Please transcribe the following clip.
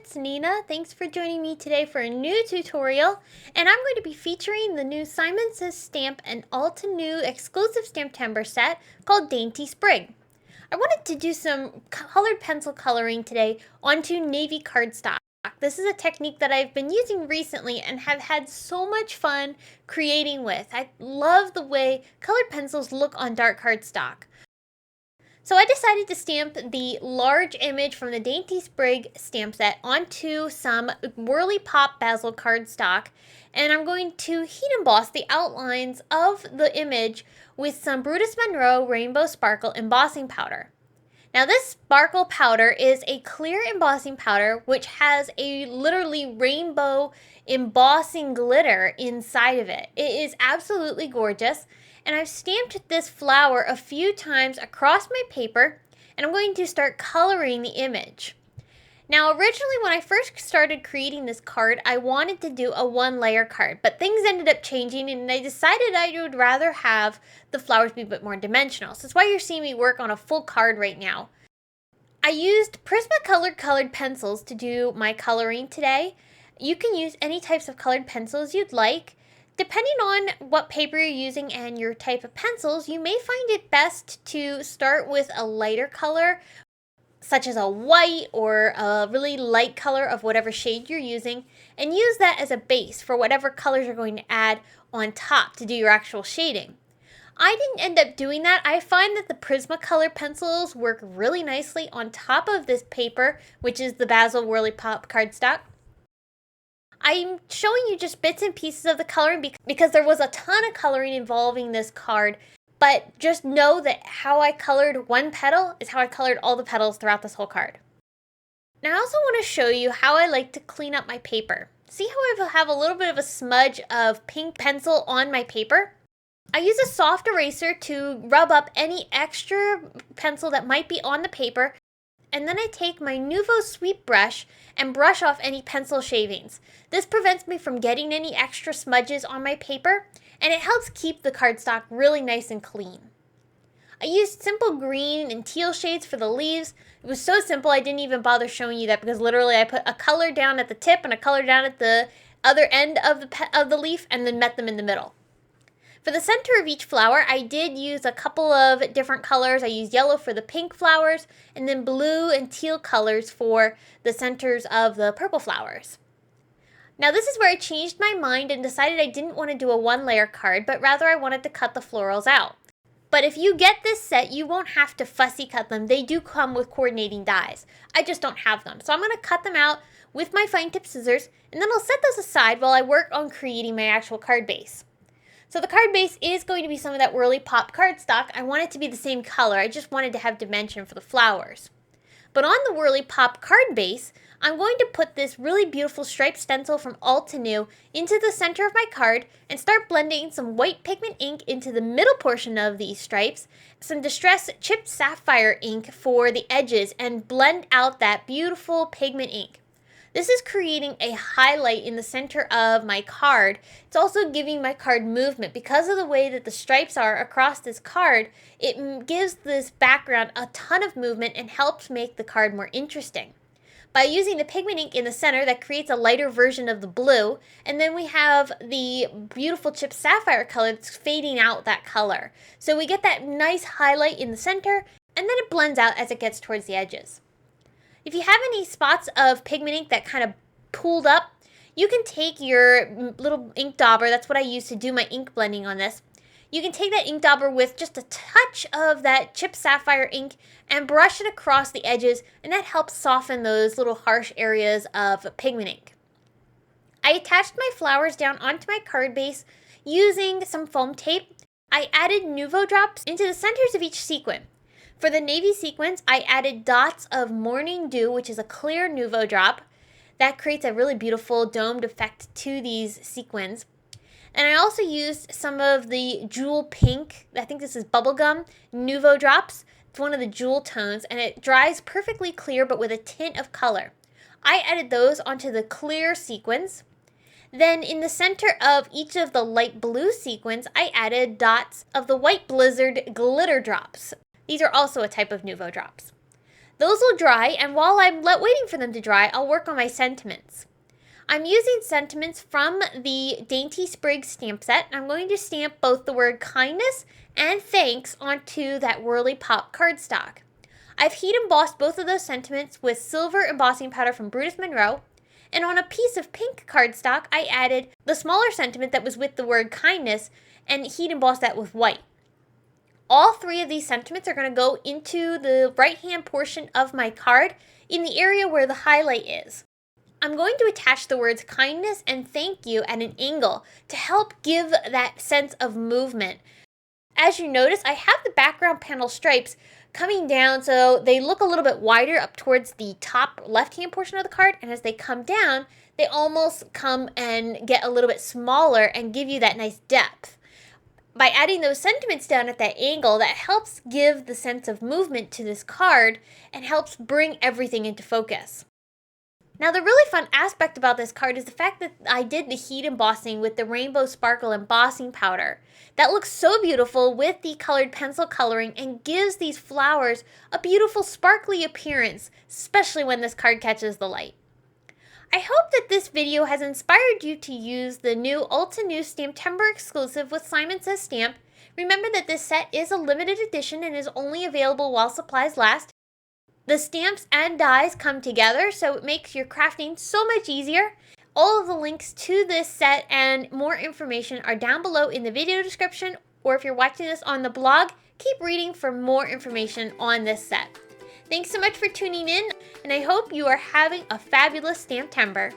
it's Nina. Thanks for joining me today for a new tutorial, and I'm going to be featuring the new Simon Says Stamp and Altenew exclusive STAMPtember set called DAINTY SPRIG. I wanted to do some colored pencil coloring today onto navy cardstock. This is a technique that I've been using recently and have had so much fun creating with. I love the way colored pencils look on dark cardstock. So I decided to stamp the large image from the DAINTY SPRIG stamp set onto some Whirly Pop Basil cardstock, and I'm going to heat emboss the outlines of the image with some Brutus Monroe Rainbow Sparkle embossing powder. Now this sparkle powder is a clear embossing powder which has a literally rainbow embossing glitter inside of it. It is absolutely gorgeous. And I've stamped this flower a few times across my paper, and I'm going to start coloring the image. Now originally when I first started creating this card, I wanted to do a one-layer card, but things ended up changing and I decided I would rather have the flowers be a bit more dimensional. So that's why you're seeing me work on a full card right now. I used Prismacolor colored pencils to do my coloring today. You can use any types of colored pencils you'd like. Depending on what paper you're using and your type of pencils, you may find it best to start with a lighter color, such as a white or a really light color of whatever shade you're using, and use that as a base for whatever colors you're going to add on top to do your actual shading. I didn't end up doing that. I find that the Prismacolor pencils work really nicely on top of this paper, which is the Basil Whirly Pop cardstock. I'm showing you just bits and pieces of the coloring because there was a ton of coloring involving this card, but just know that how I colored one petal is how I colored all the petals throughout this whole card. Now I also want to show you how I like to clean up my paper. See how I have a little bit of a smudge of pink pencil on my paper? I use a soft eraser to rub up any extra pencil that might be on the paper, and then I take my Nuvo sweep brush and brush off any pencil shavings. This prevents me from getting any extra smudges on my paper, and it helps keep the cardstock really nice and clean. I used simple green and teal shades for the leaves. It was so simple I didn't even bother showing you that because literally I put a color down at the tip and a color down at the other end of the leaf and then met them in the middle. For the center of each flower, I did use a couple of different colors. I used yellow for the pink flowers, and then blue and teal colors for the centers of the purple flowers. Now this is where I changed my mind and decided I didn't want to do a one-layer card, but rather I wanted to cut the florals out. But if you get this set, you won't have to fussy cut them. They do come with coordinating dies. I just don't have them. So I'm going to cut them out with my fine tip scissors, and then I'll set those aside while I work on creating my actual card base. So the card base is going to be some of that Whirly Pop cardstock. I want it to be the same color. I just wanted to have dimension for the flowers. But on the Whirly Pop card base, I'm going to put this really beautiful striped stencil from Altenew into the center of my card and start blending some white pigment ink into the middle portion of these stripes, some distress chipped sapphire ink for the edges, and blend out that beautiful pigment ink. This is creating a highlight in the center of my card. It's also giving my card movement. Because of the way that the stripes are across this card, it gives this background a ton of movement and helps make the card more interesting. By using the pigment ink in the center, that creates a lighter version of the blue, and then we have the beautiful chipped sapphire color that's fading out that color. So we get that nice highlight in the center, and then it blends out as it gets towards the edges. If you have any spots of pigment ink that kind of pooled up, you can take your little ink dauber. That's what I use to do my ink blending on this. You can take that ink dauber with just a touch of that chipped sapphire ink and brush it across the edges, and that helps soften those little harsh areas of pigment ink. I attached my flowers down onto my card base using some foam tape. I added Nuvo drops into the centers of each sequin. For the navy sequins, I added dots of Morning Dew, which is a clear Nuvo drop. That creates a really beautiful domed effect to these sequins. And I also used some of the Jewel Pink, I think this is Bubblegum, Nuvo drops. It's one of the jewel tones, and it dries perfectly clear but with a tint of color. I added those onto the clear sequins. Then in the center of each of the light blue sequins, I added dots of the White Blizzard glitter drops. These are also a type of Nuvo drops. Those will dry, and while I'm waiting for them to dry, I'll work on my sentiments. I'm using sentiments from the DAINTY SPRIG stamp set. I'm going to stamp both the word kindness and thanks onto that Whirly Pop cardstock. I've heat embossed both of those sentiments with silver embossing powder from Brutus Monroe, and on a piece of pink cardstock, I added the smaller sentiment that was with the word kindness and heat embossed that with white. All three of these sentiments are going to go into the right-hand portion of my card in the area where the highlight is. I'm going to attach the words kindness and thank you at an angle to help give that sense of movement. As you notice, I have the background panel stripes coming down so they look a little bit wider up towards the top left-hand portion of the card, and as they come down, they almost come and get a little bit smaller and give you that nice depth. By adding those sentiments down at that angle, that helps give the sense of movement to this card and helps bring everything into focus. Now, the really fun aspect about this card is the fact that I did the heat embossing with the Rainbow Sparkle embossing powder. That looks so beautiful with the colored pencil coloring and gives these flowers a beautiful sparkly appearance, especially when this card catches the light. I hope that this video has inspired you to use the new Altenew STAMPtember exclusive with Simon Says Stamp. Remember that this set is a limited edition and is only available while supplies last. The stamps and dies come together, so it makes your crafting so much easier. All of the links to this set and more information are down below in the video description, or if you're watching this on the blog, keep reading for more information on this set. Thanks so much for tuning in, and I hope you are having a fabulous Stamptember.